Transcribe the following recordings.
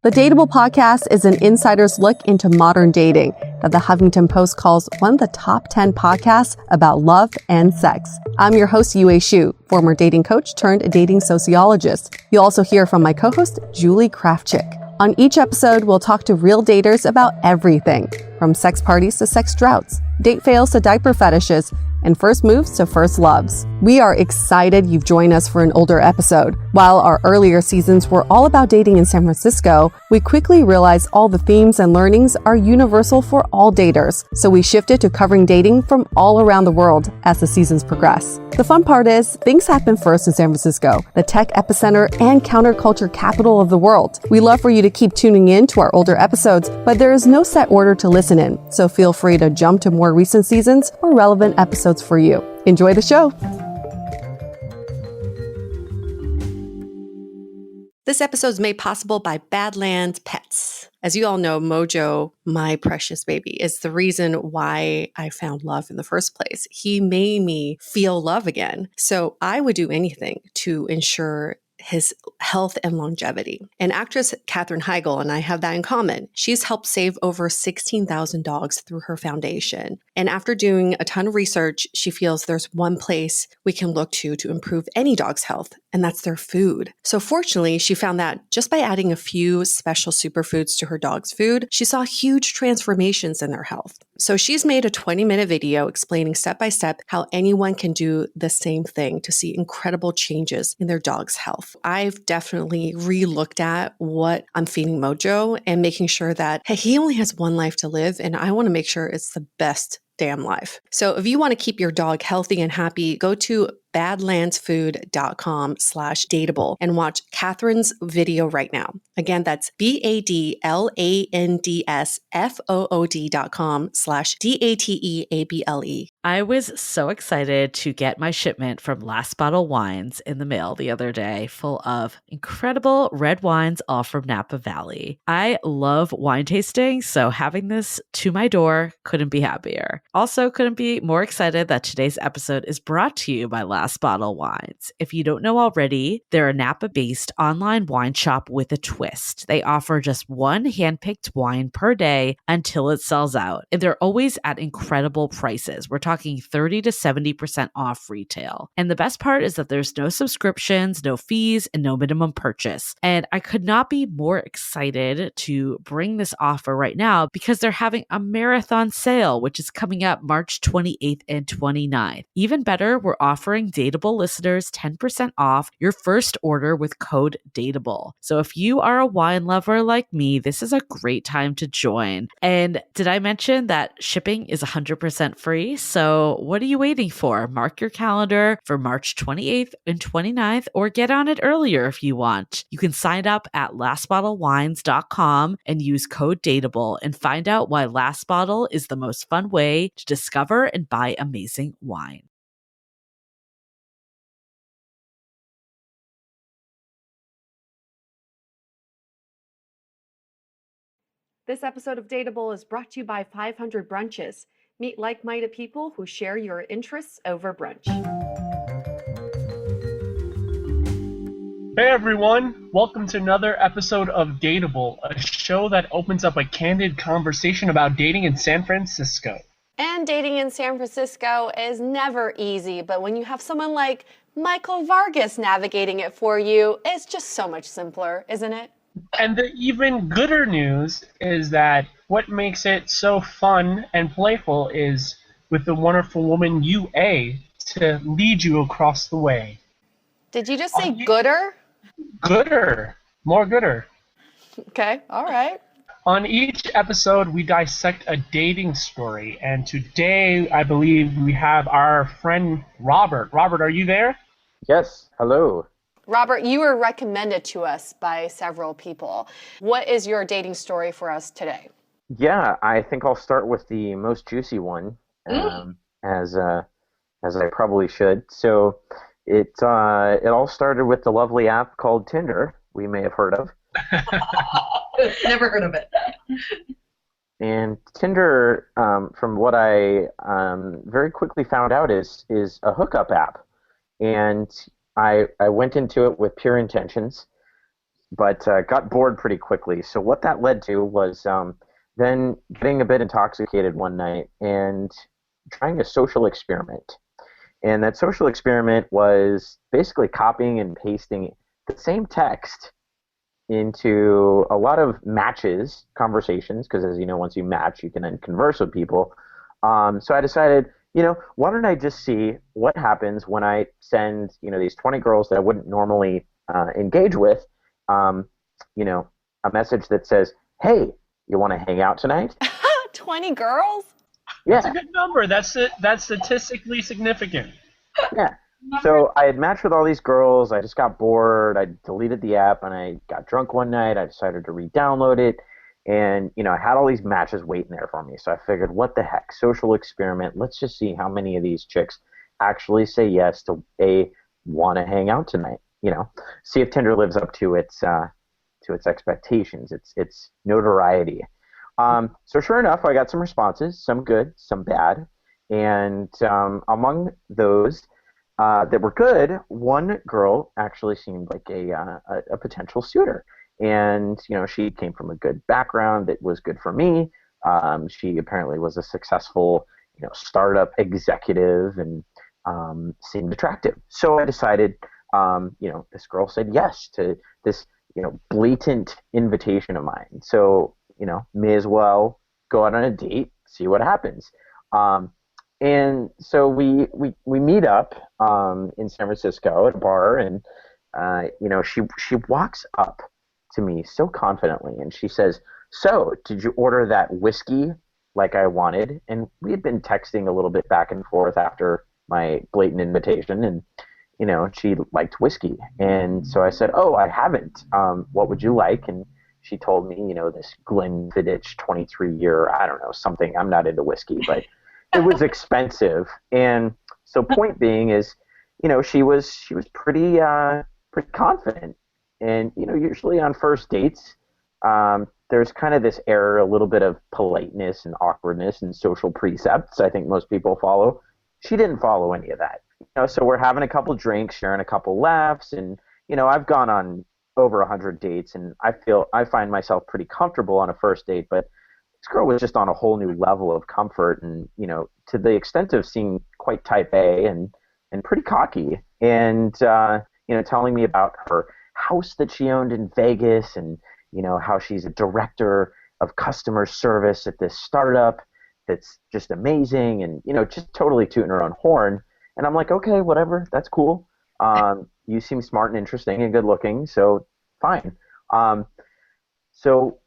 The Dateable podcast is an insider's look into modern dating that the Huffington Post calls one of the top 10 podcasts about love and sex. I'm your host, Yue Xu, former dating coach turned dating sociologist. You'll also hear from my co-host, Julie Krafchick. On each episode, we'll talk to real daters about everything, from sex parties to sex droughts, date fails to diaper fetishes, and first moves to first loves. We are excited you've joined us for an older episode. While our earlier seasons were all about dating in San Francisco, we quickly realized all the themes and learnings are universal for all daters. So we shifted to covering dating from all around the world as the seasons progress. The fun part is, things happen first in San Francisco, the tech epicenter and counterculture capital of the world. We love for you to keep tuning in to our older episodes, but there is no set order to listen in, so feel free to jump to more recent seasons or relevant episodes for you. Enjoy the show. This episode is made possible by Badlands Pets. As you all know, Mojo, my precious baby, is the reason why I found love in the first place. He made me feel love again. So I would do anything to ensure his health and longevity. And actress Katherine Heigl and I have that in common. She's helped save over 16,000 dogs through her foundation. And after doing a ton of research, she feels there's one place we can look to improve any dog's health, and that's their food. So fortunately, she found that just by adding a few special superfoods to her dog's food, she saw huge transformations in their health. So she's made a 20-minute video explaining step by step how anyone can do the same thing to see incredible changes in their dog's health. I've definitely re-looked at what I'm feeding Mojo and making sure that, hey, he only has one life to live, and I want to make sure it's the best damn life. So if you want to keep your dog healthy and happy, go to badlandsfood.com/dateable and watch Catherine's video right now. Again, that's badlandsfood.com/dateable. I was so excited to get my shipment from Last Bottle Wines in the mail the other day, full of incredible red wines, all from Napa Valley. I love wine tasting, so having this to my door couldn't be happier. Also, couldn't be more excited that today's episode is brought to you by Last Bottle Wines. If you don't know already, they're a Napa-based online wine shop with a twist. They offer just one hand-picked wine per day until it sells out, and they're always at incredible prices. We're talking 30 to 70% off retail. And the best part is that there's no subscriptions, no fees, and no minimum purchase. And I could not be more excited to bring this offer right now because they're having a marathon sale, which is coming up March 28th and 29th. Even better, we're offering Dateable listeners 10% off your first order with code DATEABLE. So if you are a wine lover like me, this is a great time to join. And did I mention that shipping is 100% free? So what are you waiting for? Mark your calendar for March 28th and 29th, or get on it earlier if you want. You can sign up at lastbottlewines.com and use code DATEABLE and find out why Last Bottle is the most fun way to discover and buy amazing wine. This episode of Dateable is brought to you by 500 Brunches. Meet like-minded people who share your interests over brunch. Hey everyone, welcome to another episode of Dateable, a show that opens up a candid conversation about dating in San Francisco. And dating in San Francisco is never easy, but when you have someone like Michael Vargas navigating it for you, it's just so much simpler, isn't it? And the even gooder news is that what makes it so fun and playful is with the wonderful woman UA to lead you across the way. Did you just say gooder? Gooder. More gooder. Okay, all right. On each episode, we dissect a dating story, and today, I believe, we have our friend Robert. Robert, are you there? Yes, hello. Robert, you were recommended to us by several people. What is your dating story for us today? Yeah, I think I'll start with the most juicy one, as I probably should. So it all started with the lovely app called Tinder, we may have heard of. Never heard of it. And Tinder, from what I very quickly found out, is a hookup app. And I went into it with pure intentions. but got bored pretty quickly. So what that led to was then getting a bit intoxicated one night and trying a social experiment. And that social experiment was basically copying and pasting the same text into a lot of matches, conversations, because as you know, once you match, you can then converse with people. So I decided, why don't I just see what happens when I send, these 20 girls that I wouldn't normally engage with, um, a message that says, hey, you want to hang out tonight? 20 girls? That's a Yeah, good number. That's statistically significant. yeah. So I had matched with all these girls. I just got bored. I deleted the app and I got drunk one night. I decided to re-download it. And, I had all these matches waiting there for me. So I figured, what the heck? Social experiment. Let's just see how many of these chicks actually say yes to want to hang out tonight. See if Tinder lives up to its expectations, its notoriety. So sure enough, I got some responses, some good, some bad. And among those that were good, one girl actually seemed like a potential suitor. And, she came from a good background that was good for me. She apparently was a successful, startup executive and seemed attractive. So I decided, this girl said yes to this, blatant invitation of mine. So, may as well go out on a date, see what happens. And so we meet up in San Francisco at a bar, and she walks up to me so confidently, and she says, "So, did you order that whiskey like I wanted?" And we had been texting a little bit back and forth after my blatant invitation, and she liked whiskey, and so I said, "Oh, I haven't. What would you like?" And she told me, this Glenfiddich 23-year, I don't know, something. I'm not into whiskey, but it was expensive. And so point being is, she was pretty confident. And, usually on first dates, there's kind of this air, a little bit of politeness and awkwardness and social precepts I think most people follow. She didn't follow any of that. So we're having a couple drinks, sharing a couple laughs, and, I've gone on over 100 dates, and I find myself pretty comfortable on a first date, but this girl was just on a whole new level of comfort, and to the extent of seeming quite type A and pretty cocky, and telling me about her house that she owned in Vegas, and how she's a director of customer service at this startup that's just amazing, and just totally tooting her own horn. And I'm like, okay, whatever, that's cool. You seem smart and interesting and good looking, so fine. So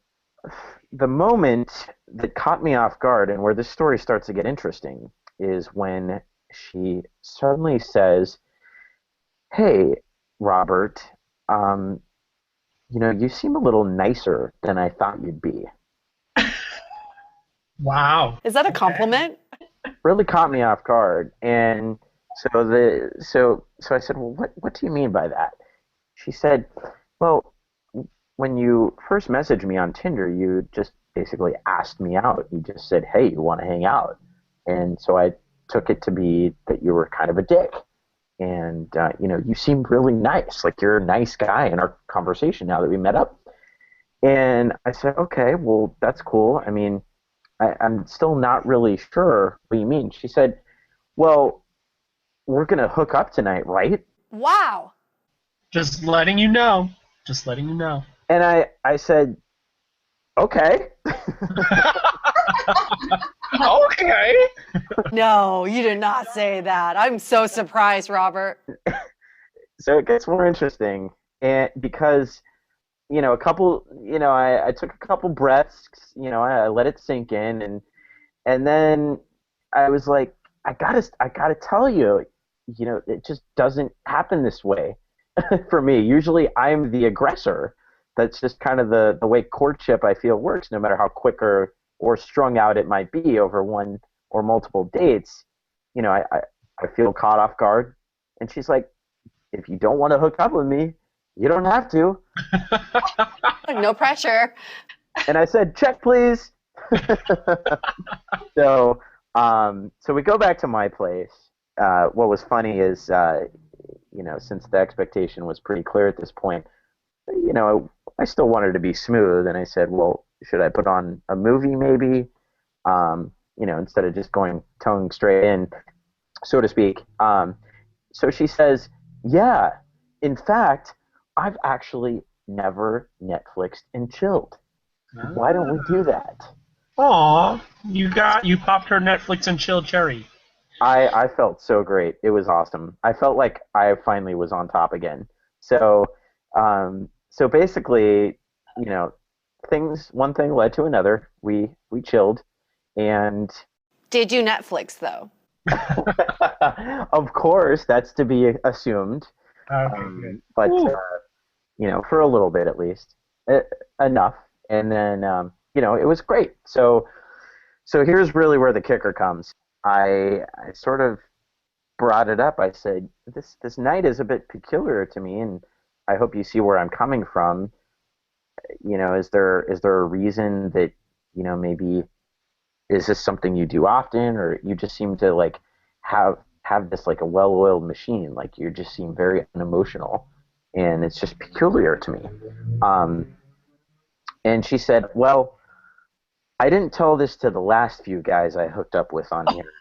the moment that caught me off guard and where this story starts to get interesting is when she suddenly says, "Hey, Robert, you seem a little nicer than I thought you'd be." Wow. Is that a compliment? Really caught me off guard. And so I said, "Well, what do you mean by that?" She said, "Well, when you first messaged me on Tinder, you just basically asked me out. You just said, 'Hey, you want to hang out?' And so I took it to be that you were kind of a dick. And you seemed really nice, like you're a nice guy in our conversation now that we met up." And I said, "Okay, well, that's cool. I mean, I'm still not really sure what you mean." She said, "Well, we're going to hook up tonight, right?" Wow. Just letting you know. Just letting you know. And I said, "Okay." Okay. No, you did not say that. I'm so surprised, Robert. So it gets more interesting, and because a couple, I took a couple breaths, I let it sink in, and then I was like, I gotta tell you, it just doesn't happen this way for me. Usually I'm the aggressor. That's just kind of the way courtship, I feel, works, no matter how quick or strung out it might be over one or multiple dates. I feel caught off guard. And she's like, "If you don't want to hook up with me, you don't have to." No pressure. And I said, "Check, please." So we go back to my place. What was funny is, since the expectation was pretty clear at this point, I still wanted to be smooth, and I said, well, should I put on a movie maybe? Instead of just towing straight in, so to speak. So she says, yeah, in fact, I've actually never Netflixed and chilled. Why don't we do that? Aw, you popped her Netflix and chill cherry. I felt so great. It was awesome. I felt like I finally was on top again. So, so basically, you know, one thing led to another. We chilled, and Did you Netflix though? of course, that's to be assumed. Okay, good. But Ooh. for a little bit at least, enough. And then it was great. So here's really where the kicker comes. I sort of brought it up. I said, this night is a bit peculiar to me, and I hope you see where I'm coming from. Is there a reason that maybe is this something you do often, or you just seem to like have this like a well-oiled machine, like you just seem very unemotional, and it's just peculiar to me. And she said, well, I didn't tell this to the last few guys I hooked up with on here,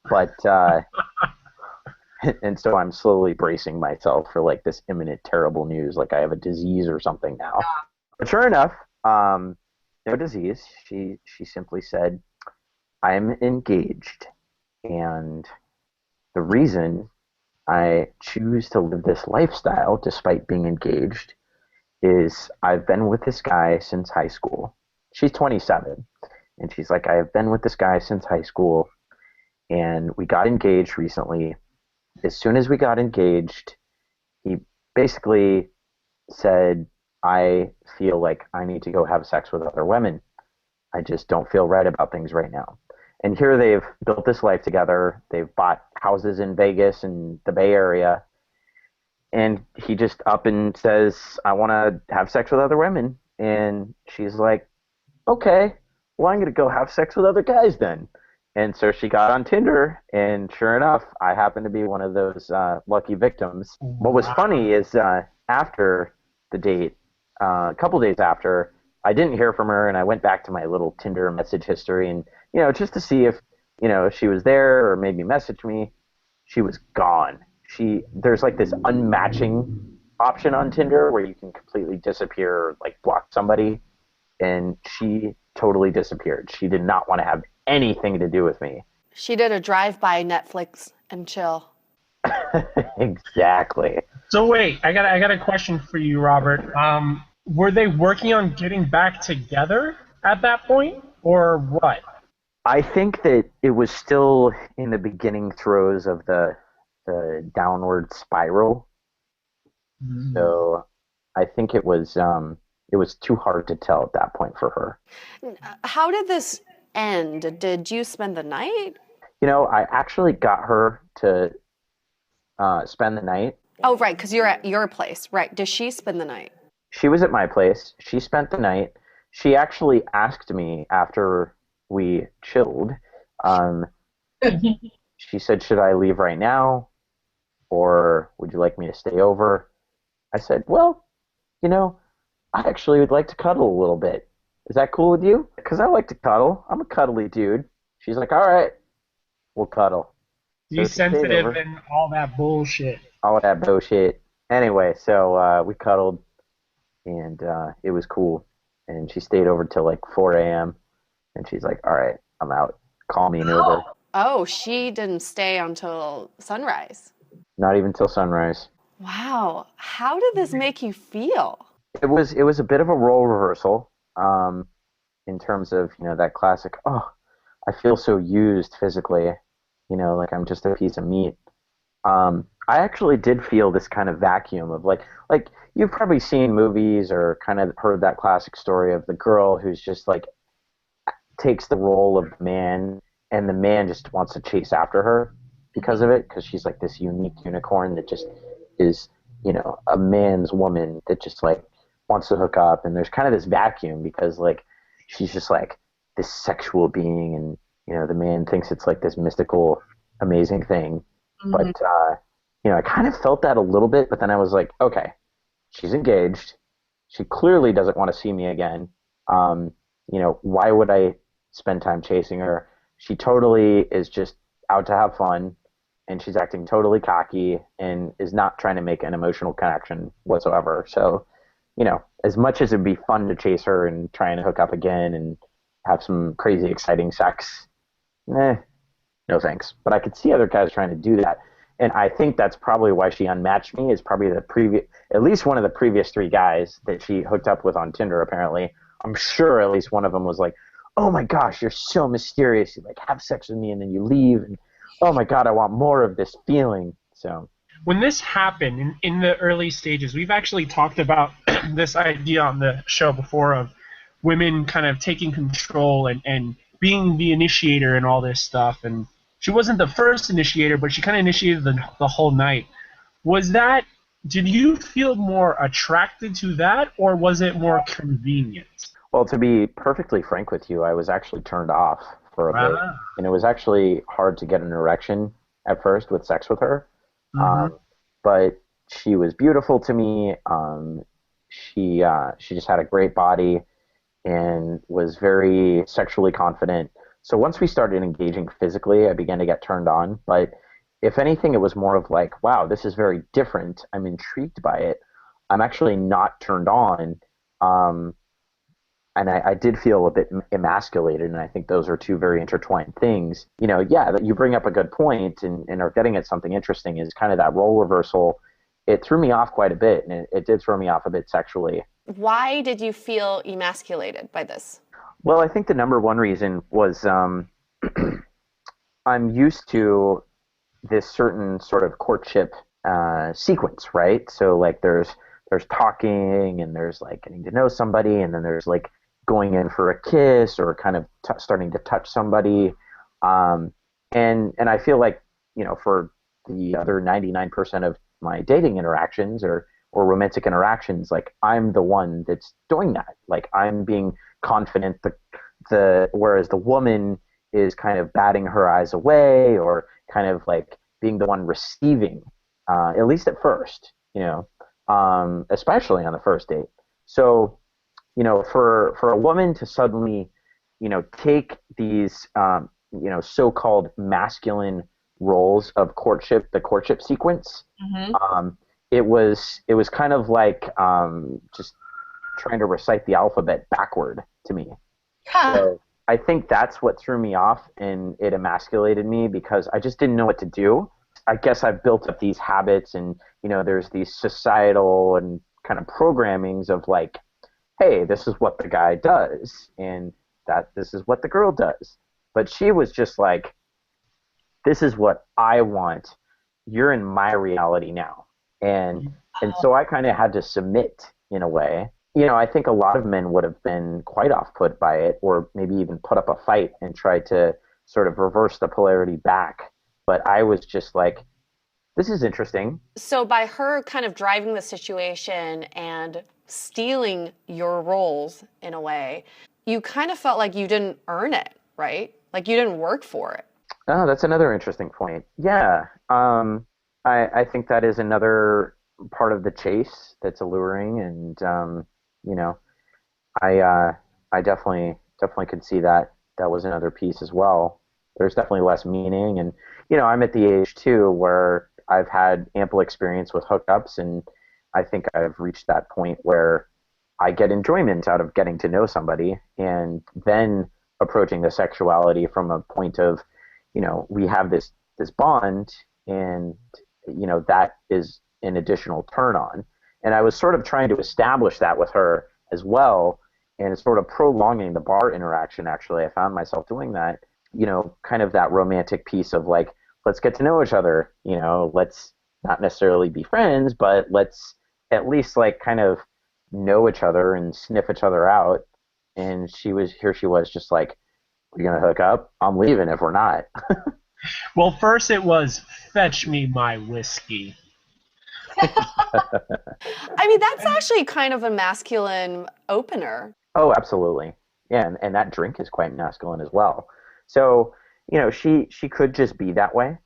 but and so I'm slowly bracing myself for like this imminent terrible news, like I have a disease or something now. But sure enough, no disease. She simply said, I'm engaged, and the reason I choose to live this lifestyle despite being engaged is I've been with this guy since high school. She's 27, and she's like, I have been with this guy since high school, and we got engaged recently. As soon as we got engaged, he basically said, I feel like I need to go have sex with other women. I just don't feel right about things right now. And here they've built this life together. They've bought houses in Vegas and the Bay Area. And he just up and says, I want to have sex with other women. And she's like, okay, well, I'm going to go have sex with other guys then. And so she got on Tinder, and sure enough, I happened to be one of those lucky victims. What was funny is after the date, a couple days after, I didn't hear from her, and I went back to my little Tinder message history, and just to see if she was there or maybe message me. She was gone. There's like this unmatching option on Tinder where you can completely disappear or like block somebody, and she totally disappeared. She did not want to have anything to do with me. She did a drive-by Netflix and chill. Exactly. So wait, I got a question for you, Robert. Were they working on getting back together at that point, or what? I think that it was still in the beginning throes of the downward spiral. Mm. So I think it was too hard to tell at that point for her. How did this end? Did you spend the night? I actually got her to spend the night. Oh, right, because you're at your place. Right. Does she spend the night? She was at my place. She spent the night. She actually asked me after we chilled. She said, should I leave right now? Or would you like me to stay over? I said, well, I actually would like to cuddle a little bit. Is that cool with you? Because I like to cuddle. I'm a cuddly dude. She's like, all right, we'll cuddle. You sensitive and all that bullshit. All that bullshit. Anyway, so we cuddled, and it was cool. And she stayed over till like 4 a.m. And she's like, all right, I'm out. Call me an Uber. Oh, she didn't stay until sunrise. Not even till sunrise. Wow. How did this make you feel? It was a bit of a role reversal in terms of, that classic, oh, I feel so used physically, like I'm just a piece of meat. I actually did feel this kind of vacuum of like you've probably seen movies or kind of heard that classic story of the girl who's just like takes the role of the man, and the man just wants to chase after her because of it, because she's like this unique unicorn that just is, a man's woman that just like wants to hook up, and there's kind of this vacuum because like she's just like this sexual being, and the man thinks it's like this mystical, amazing thing. Mm-hmm. But I kind of felt that a little bit, but then I was like, okay, she's engaged. She clearly doesn't want to see me again. Um, why would I spend time chasing her? She totally is just out to have fun, and she's acting totally cocky and is not trying to make an emotional connection whatsoever. So, as much as it'd be fun to chase her and try and hook up again and have some crazy exciting sex, no thanks. But I could see other guys trying to do that. And I think that's probably why she unmatched me, is probably at least one of the previous 3 guys that she hooked up with on Tinder, apparently. I'm sure at least one of them was like, oh my gosh, you're so mysterious. You like have sex with me and then you leave. And oh my God, I want more of this feeling. So when this happened in the early stages, we've actually talked about this idea on the show before of women kind of taking control and being the initiator and all this stuff. And she wasn't the first initiator, but she kind of initiated the whole night. Did you feel more attracted to that, or was it more convenient? Well, to be perfectly frank with you, I was actually turned off for a bit. And it was actually hard to get an erection at first with sex with her. Mm-hmm. But she was beautiful to me. She just had a great body and was very sexually confident. So once we started engaging physically, I began to get turned on. But if anything, it was more of like, wow, this is very different. I'm intrigued by it. I'm actually not turned on. And I did feel a bit emasculated, and I think those are 2 very intertwined things. You bring up a good point and are getting at something interesting, is kind of that role reversal. It threw me off quite a bit, and it did throw me off a bit sexually. Why did you feel emasculated by this? Well, I think the number one reason was I'm used to this certain sort of courtship sequence, right? So like there's talking, and there's like getting to know somebody, and then there's like going in for a kiss or kind of starting to touch somebody. And I feel like, for the other 99% of my dating interactions or romantic interactions, like I'm the one that's doing that. Like I'm being confident, whereas the woman is kind of batting her eyes away or kind of like being the one receiving, at least at first, especially on the first date. So, for a woman to suddenly, take these, so-called masculine roles of courtship, the courtship sequence, Mm-hmm. it was kind of like just trying to recite the alphabet backward to me. So I think that's what threw me off, and it emasculated me because I just didn't know what to do. I guess I've built up these habits, and there's these societal and kind of programmings of like, hey, this is what the guy does, and that this is what the girl does. But she was just like, this is what I want. You're in my reality now. And so I kind of had to submit in a way. I think a lot of men would have been quite off-put by it, or maybe even put up a fight and try to sort of reverse the polarity back. But I was just like, this is interesting. So by her kind of driving the situation and stealing your roles in a way, you kind of felt like you didn't earn it, right? Like you didn't work for it. Oh, that's another interesting point. Yeah. I think that is another part of the chase that's alluring, and I definitely could see that was another piece as well. There's definitely less meaning, and I'm at the age too where I've had ample experience with hookups, and I think I've reached that point where I get enjoyment out of getting to know somebody, and then approaching the sexuality from a point of, we have this bond, and that is an additional turn on. And I was sort of trying to establish that with her as well, and sort of prolonging the bar interaction. Actually, I found myself doing that, kind of that romantic piece of like, let's get to know each other, let's not necessarily be friends, but let's at least like kind of know each other and sniff each other out. And she was just like, we're going to hook up? I'm leaving if we're not. Well, first it was, fetch me my whiskey. I mean, that's actually kind of a masculine opener. Oh, absolutely. Yeah, and that drink is quite masculine as well. So, she could just be that way,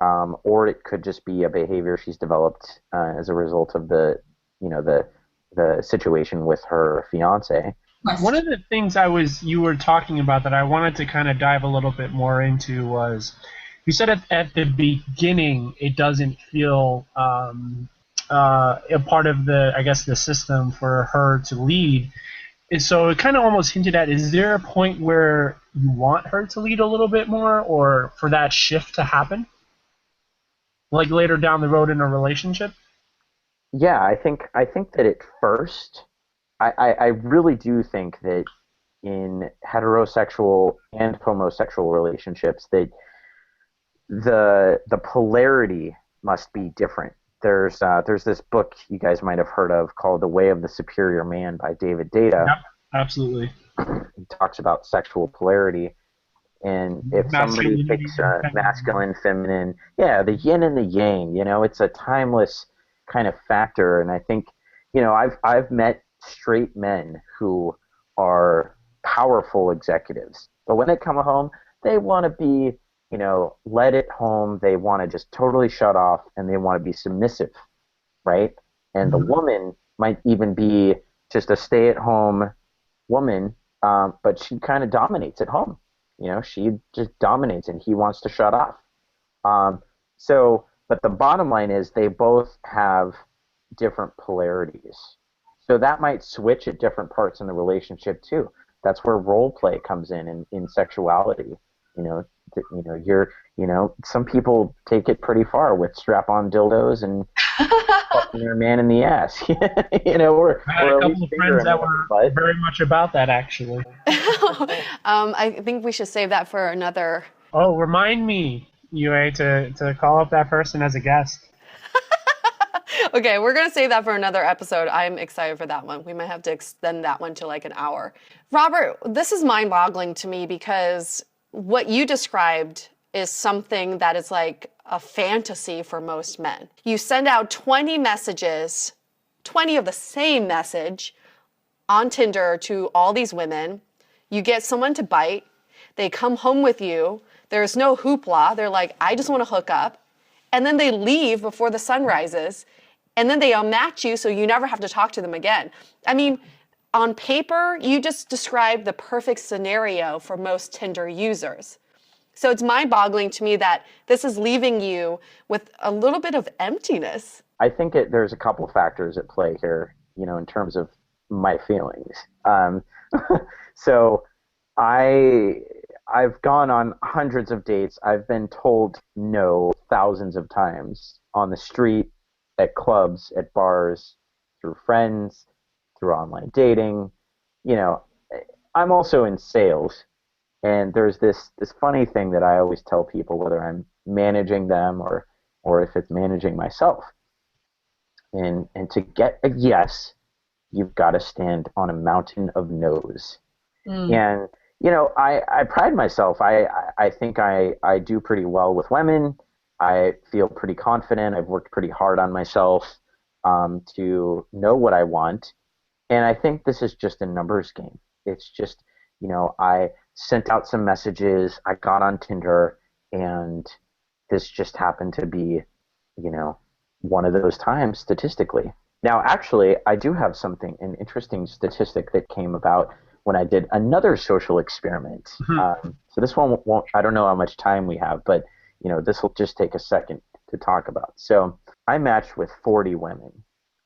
or it could just be a behavior she's developed as a result of the the situation with her fiance. One of the things you were talking about that I wanted to kind of dive a little bit more into was, you said at the beginning it doesn't feel a part of the system for her to lead. And so it kind of almost hinted at, is there a point where you want her to lead a little bit more, or for that shift to happen? Like later down the road in a relationship? Yeah, I think that at first, I really do think that in heterosexual and homosexual relationships that the polarity must be different. There's this book you guys might have heard of called The Way of the Superior Man by David Data. Yep, absolutely. He talks about sexual polarity, and if somebody picks masculine, feminine, yeah, the yin and the yang, it's a timeless kind of factor. And I think, I've met straight men who are powerful executives, but when they come home, they want to be, led at home. They want to just totally shut off, and they want to be submissive, right? And the woman might even be just a stay-at-home woman, but she kind of dominates at home. She just dominates, and he wants to shut off. But the bottom line is they both have different polarities. So that might switch at different parts in the relationship too. That's where role play comes in sexuality. Some people take it pretty far with strap-on dildos and fucking their man in the ass. I had a couple of friends that were very much about that, actually. I think we should save that for another. Oh, remind me, Yue, to call up that person as a guest. Okay, we're going to save that for another episode. I'm excited for that one. We might have to extend that one to like an hour. Robert, this is mind-boggling to me because what you described is something that is like a fantasy for most men. You send out 20 messages, 20 of the same message on Tinder to all these women. You get someone to bite. They come home with you. There's no hoopla. They're like, I just want to hook up. And then they leave before the sun rises. And then they unmatch you so you never have to talk to them again. I mean, on paper, you just described the perfect scenario for most Tinder users. So it's mind-boggling to me that this is leaving you with a little bit of emptiness. I think there's a couple factors at play here, in terms of my feelings. So I've gone on hundreds of dates. I've been told no thousands of times on the street, at clubs, at bars, through friends, through online dating. I'm also in sales, and there's this funny thing that I always tell people, whether I'm managing them or if it's managing myself. And to get a yes, you've got to stand on a mountain of no's. And I pride myself. I think I do pretty well with women. I feel pretty confident. I've worked pretty hard on myself to know what I want. And I think this is just a numbers game. It's just, I sent out some messages, I got on Tinder, and this just happened to be, one of those times statistically. Now, actually, I do have an interesting statistic that came about when I did another social experiment. So this one won't, I don't know how much time we have, but this will just take a second to talk about. So I matched with 40 women.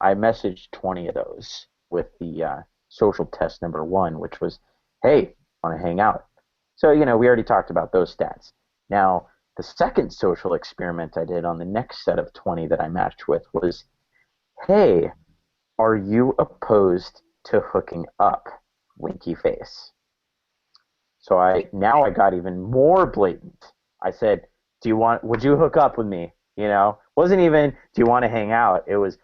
I messaged 20 of those with the social test number 1, which was, hey, want to hang out? So, we already talked about those stats. Now, the second social experiment I did on the next set of 20 that I matched with was, hey, are you opposed to hooking up? Winky face. So I got even more blatant. I said, would you hook up with me? Wasn't even, do you want to hang out? It was,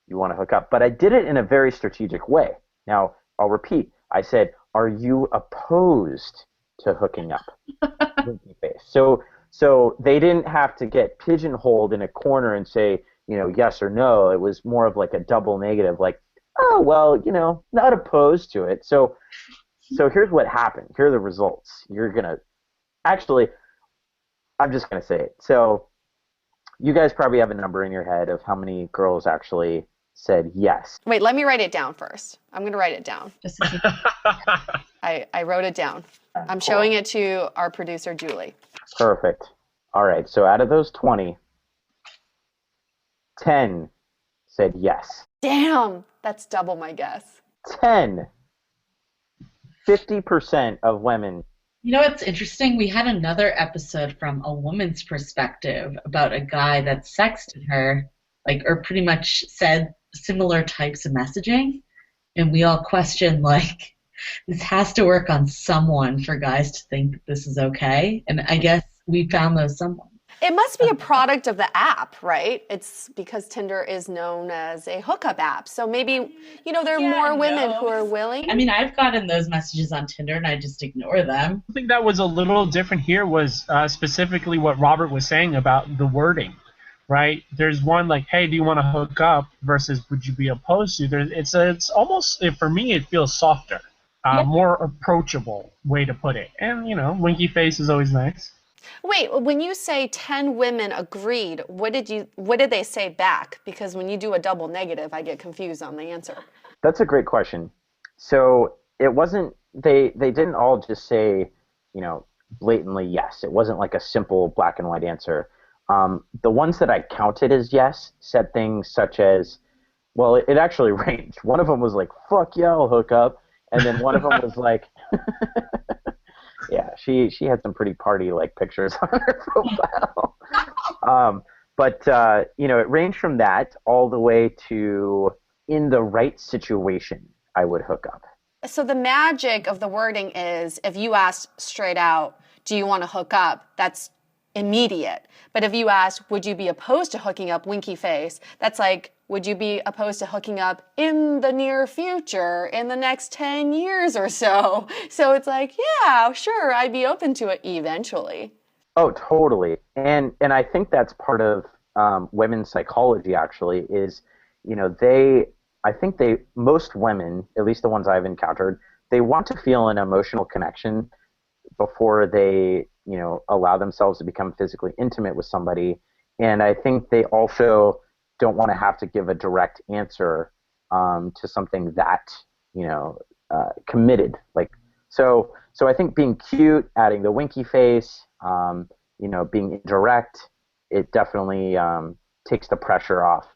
you want to hook up. But I did it in a very strategic way. Now, I'll repeat. I said, are you opposed to hooking up? Winky face. So they didn't have to get pigeonholed in a corner and say, yes or no. It was more of like a double negative, like, oh, well, not opposed to it. So here's what happened. Here are the results. I'm just going to say it. So you guys probably have a number in your head of how many girls actually said yes. Wait, let me write it down first. I'm going to write it down. Just to see. I wrote it down. I'm showing it to our producer, Julie. Perfect. All right, so out of those 20, 10 said yes. Damn, that's double my guess. 10. 50% of women. You know what's interesting? We had another episode from a woman's perspective about a guy that sexted her, like, or pretty much said similar types of messaging, and we all questioned, like, this has to work on someone for guys to think this is okay, and I guess we found those someone. It must be a product of the app, right? It's because Tinder is known as a hookup app. So maybe, there are more women who are willing. I mean, I've gotten those messages on Tinder and I just ignore them. I think that was a little different here was specifically what Robert was saying about the wording, right? There's one like, hey, do you want to hook up versus would you be opposed to? It's almost, for me, it feels softer, more approachable way to put it. And, winky face is always nice. Wait, when you say 10 women agreed, what did they say back? Because when you do a double negative, I get confused on the answer. That's a great question. So it wasn't, they didn't all just say, blatantly yes. It wasn't like a simple black and white answer. The ones that I counted as yes said things such as, well, it actually ranged. One of them was like, fuck yeah, I'll hook up. And then one of them was like, yeah, she had some pretty party-like pictures on her profile. But it ranged from that all the way to in the right situation, I would hook up. So the magic of the wording is if you ask straight out, do you want to hook up? That's immediate. But if you ask, would you be opposed to hooking up, winky face, that's like, would you be opposed to hooking up in the near future, in the next 10 years or so? So it's like, yeah, sure, I'd be open to it eventually. Oh, totally. And I think that's part of women's psychology, actually, is, most women, at least the ones I've encountered, they want to feel an emotional connection before they, allow themselves to become physically intimate with somebody. And I think they also don't want to have to give a direct answer to something that, committed. So I think being cute, adding the winky face, being indirect, it definitely takes the pressure off.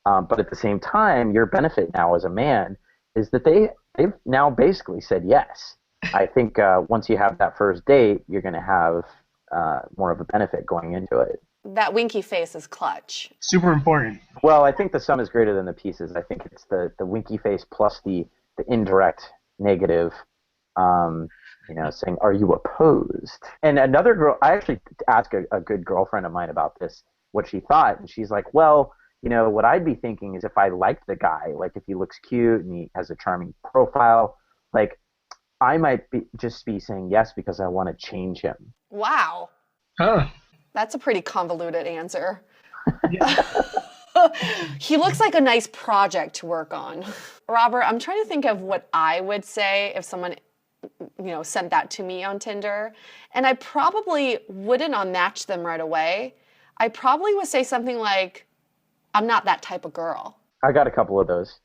But at the same time, your benefit now as a man is that they've now basically said yes. I think once you have that first date, you're going to have more of a benefit going into it. That winky face is clutch. Super important. Well, I think the sum is greater than the pieces. I think it's the winky face plus the indirect negative, saying, are you opposed? And another girl, I actually asked a good girlfriend of mine about this, what she thought, and she's like, well, what I'd be thinking is if I liked the guy, like if he looks cute and he has a charming profile, like I might just be saying yes because I want to change him. Wow. Huh. That's a pretty convoluted answer. He looks like a nice project to work on. Robert, I'm trying to think of what I would say if someone, sent that to me on Tinder. And I probably wouldn't unmatch them right away. I probably would say something like, I'm not that type of girl. I got a couple of those.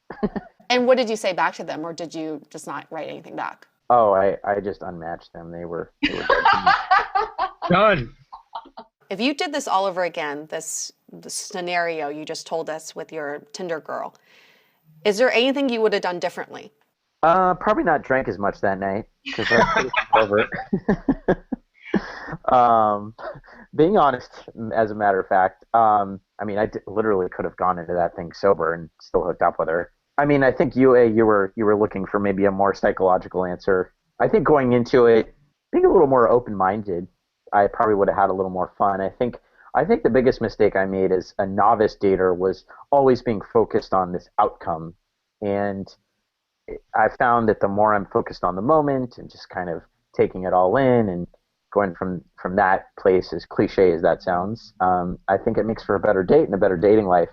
And what did you say back to them, or did you just not write anything back? Oh, I just unmatched them. They were Done. If you did this all over again, this scenario you just told us with your Tinder girl, is there anything you would have done differently? Probably not drank as much that night because I was over. Being honest, as a matter of fact, I literally could have gone into that thing sober and still hooked up with her. I mean, I think you were looking for maybe a more psychological answer. I think going into it, being a little more open-minded, I probably would have had a little more fun. I think the biggest mistake I made as a novice dater was always being focused on this outcome. And I found that the more I'm focused on the moment and just kind of taking it all in and going from that place, as cliche as that sounds, I think it makes for a better date and a better dating life.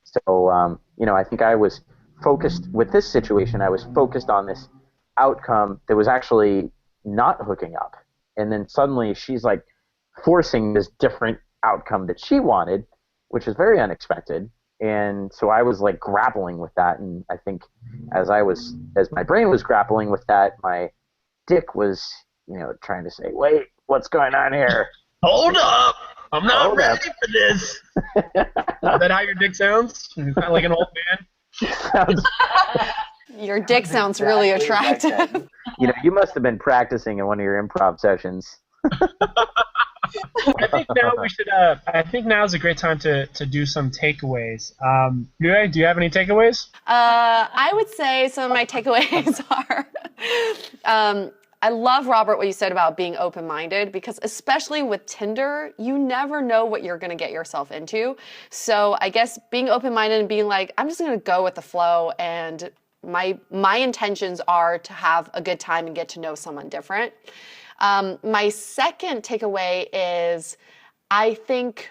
So, I think I was focused with this situation. I was focused on this outcome that was actually not hooking up. And then suddenly she's like forcing this different outcome that she wanted, which is very unexpected. And so I was like grappling with that, and I think as my brain was grappling with that, my dick was, trying to say, wait, what's going on here? Hold up! I'm not Hold ready up. for this. Is that how your dick sounds? Is that like an old man? Sounds Your dick sounds really exactly like attractive. that. You must have been practicing in one of your improv sessions. I think now we should. I think now is a great time to do some takeaways. Yue, do you have any takeaways? I would say some of my takeaways are, I love, Robert, what you said about being open-minded, because especially with Tinder, you never know what you're going to get yourself into. So I guess being open-minded and being like, I'm just going to go with the flow, and my intentions are to have a good time and get to know someone different. My second takeaway is, I think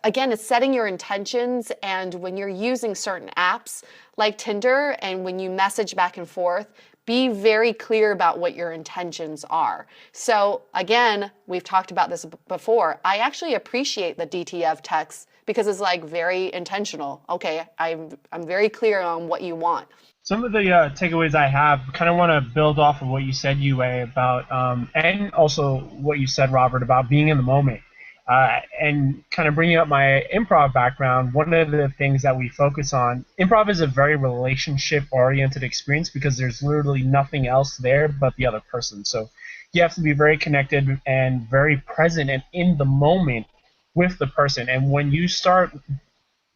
again, it's setting your intentions, and when you're using certain apps like Tinder, and when you message back and forth, be very clear about what your intentions are. So again, we've talked about this before. I actually appreciate the DTF text because it's like very intentional. Okay, I'm very clear on what you want. Some of the takeaways I have kind of want to build off of what you said, Yue, about, and also what you said, Robert, about being in the moment. And kind of bringing up my improv background, one of the things that we focus on, improv is a very relationship-oriented experience because there's literally nothing else there but the other person. So you have to be very connected and very present and in the moment with the person. And when you start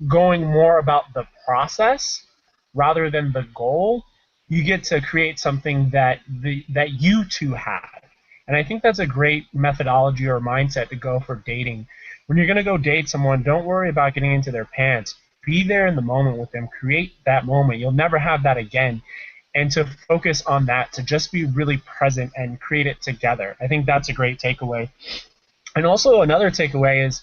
going more about the process rather than the goal, you get to create something that you two have. And I think that's a great methodology or mindset to go for dating. When you're going to go date someone, don't worry about getting into their pants. Be there in the moment with them. Create that moment. You'll never have that again. And to focus on that, to just be really present and create it together. I think that's a great takeaway. And also another takeaway is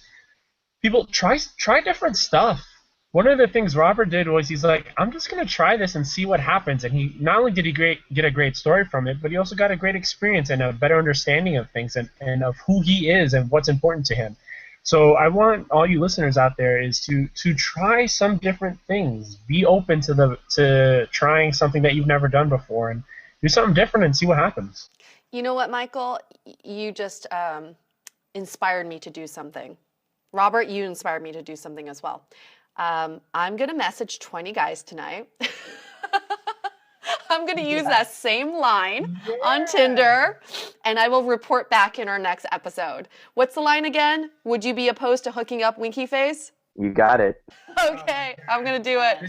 people try different stuff. One of the things Robert did was he's like, I'm just going to try this and see what happens. And he not only did he get a great story from it, but he also got a great experience and a better understanding of things and of who he is and what's important to him. So I want all you listeners out there is to try some different things. Be open to trying something that you've never done before and do something different and see what happens. You know what, Michael? You just inspired me to do something. Robert, you inspired me to do something as well. I'm going to message 20 guys tonight. I'm going to use that same line on Tinder, and I will report back in our next episode. What's the line again? Would you be opposed to hooking up winky face? You got it. Okay, I'm going to do it.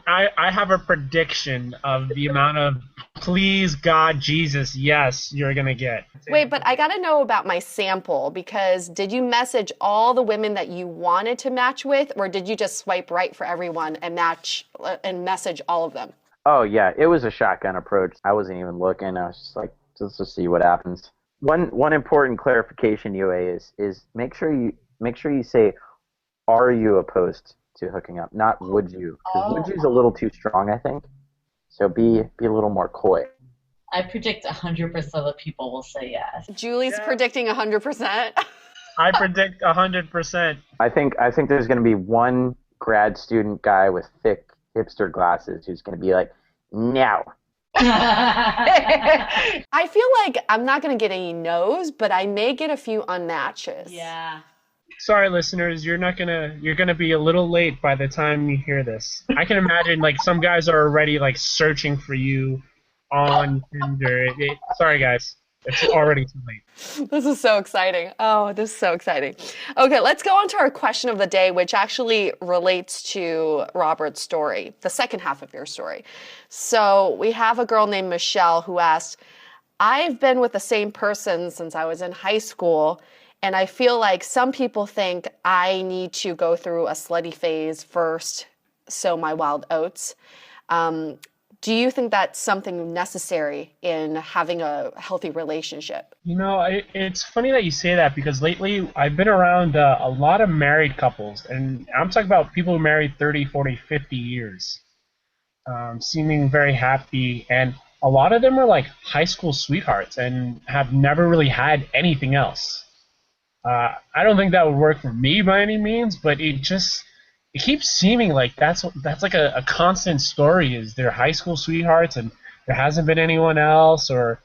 I have a prediction of the amount of please, God, Jesus, yes, you're going to get. Wait, but I got to know about my sample, because did you message all the women that you wanted to match with, or did you just swipe right for everyone and message all of them? Oh, yeah, it was a shotgun approach. I wasn't even looking. I was just like, just to see what happens. One important clarification, UA, is make sure you say, are you opposed to hooking up? Not would you, because would you's a little too strong, I think. So be a little more coy. I predict 100% of the people will say yes. Julie's predicting 100%. I predict 100%. I think there's going to be one grad student guy with thick hipster glasses who's going to be like, no. I feel like I'm not going to get any no's, but I may get a few unmatches. Yeah. Sorry, listeners, you're gonna be a little late by the time you hear this. I can imagine like some guys are already like searching for you on Tinder. Sorry, guys, it's already too late. This is so exciting. Oh, this is so exciting. Okay, let's go on to our question of the day, which actually relates to Robert's story, the second half of your story. So we have a girl named Michelle who asked, I've been with the same person since I was in high school, and I feel like some people think I need to go through a slutty phase first, sow my wild oats. Do you think that's something necessary in having a healthy relationship? You know, it's funny that you say that because lately I've been around a lot of married couples, and I'm talking about people who married 30, 40, 50 years, seeming very happy, and a lot of them are like high school sweethearts and have never really had anything else. I don't think that would work for me by any means, but it keeps seeming like that's like a constant story. Is they're high school sweethearts and there hasn't been anyone else, or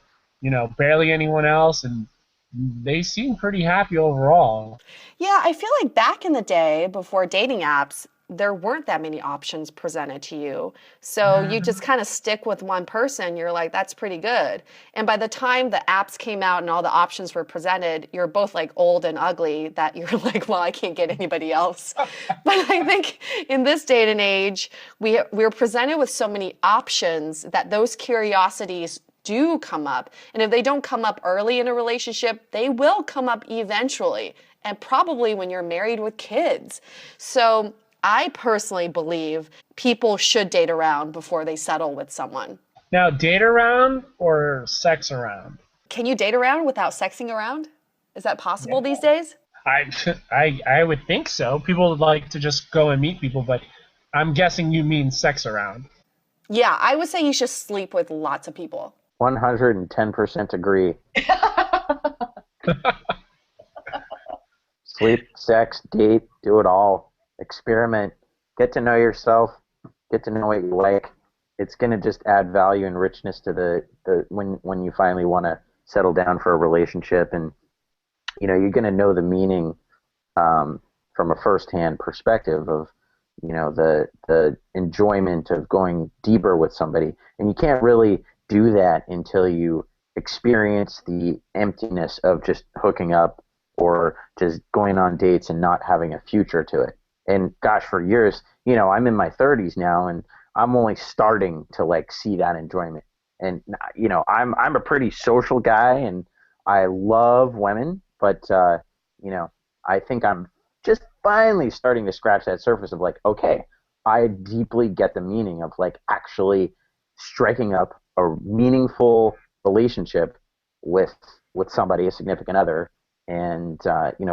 barely anyone else, and they seem pretty happy overall. Yeah, I feel like back in the day, before dating apps, there weren't that many options presented to you. So you just kind of stick with one person. You're like, that's pretty good. And by the time the apps came out and all the options were presented, you're both like old and ugly that you're like, well, I can't get anybody else. But I think in this day and age, we're presented with so many options that those curiosities do come up. And if they don't come up early in a relationship, they will come up eventually. And probably when you're married with kids. So I personally believe people should date around before they settle with someone. Now, date around or sex around? Can you date around without sexing around? Is that possible these days? I would think so. People would like to just go and meet people, but I'm guessing you mean sex around. Yeah, I would say you should sleep with lots of people. 110% agree. Sleep, sex, date, do it all. Experiment. Get to know yourself. Get to know what you like. It's going to just add value and richness to the when you finally want to settle down for a relationship, and you're going to know the meaning from a first-hand perspective of the enjoyment of going deeper with somebody, and you can't really do that until you experience the emptiness of just hooking up or just going on dates and not having a future to it. And gosh, for years, I'm in my 30s now, and I'm only starting to see that enjoyment. And I'm a pretty social guy, and I love women, but I think I'm just finally starting to scratch that surface of okay, I deeply get the meaning of actually striking up a meaningful relationship with somebody, a significant other, and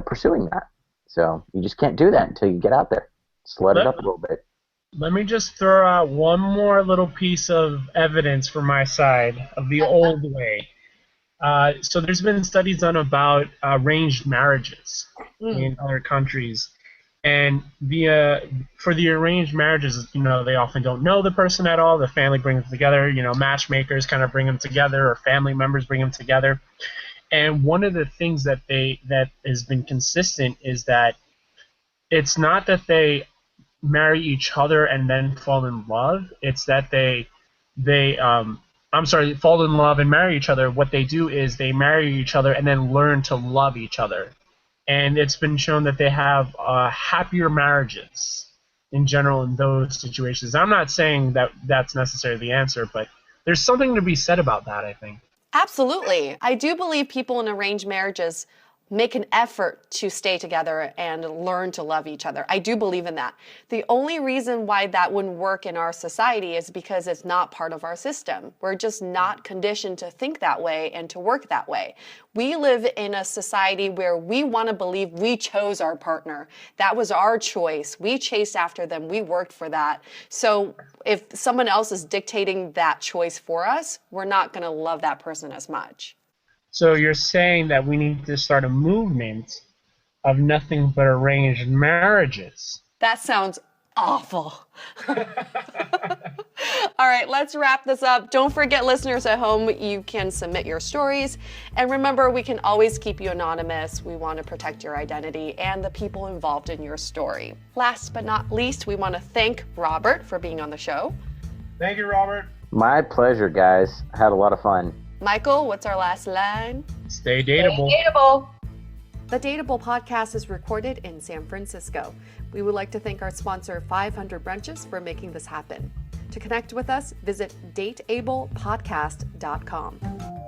pursuing that. So you just can't do that until you get out there. Just let it up a little bit. Let me just throw out one more little piece of evidence for my side of the old way. So there's been studies done about arranged marriages in other countries. And for the arranged marriages, they often don't know the person at all. The family brings them together. Matchmakers kind of bring them together, or family members bring them together. And one of the things that has been consistent is that it's not that they marry each other and then fall in love. It's that they fall in love and marry each other. What they do is they marry each other and then learn to love each other. And it's been shown that they have happier marriages in general in those situations. I'm not saying that that's necessarily the answer, but there's something to be said about that, I think. Absolutely. I do believe people in arranged marriages make an effort to stay together and learn to love each other. I do believe in that. The only reason why that wouldn't work in our society is because it's not part of our system. We're just not conditioned to think that way and to work that way. We live in a society where we want to believe we chose our partner. That was our choice. We chased after them. We worked for that. So if someone else is dictating that choice for us, we're not going to love that person as much. So you're saying that we need to start a movement of nothing but arranged marriages. That sounds awful. All right, let's wrap this up. Don't forget, listeners at home, you can submit your stories. And remember, we can always keep you anonymous. We want to protect your identity and the people involved in your story. Last but not least, we want to thank Robert for being on the show. Thank you, Robert. My pleasure, guys. I had a lot of fun. Michael, what's our last line? Stay dateable. Stay dateable. The Dateable podcast is recorded in San Francisco. We would like to thank our sponsor, 500 Brunches, for making this happen. To connect with us, visit dateablepodcast.com.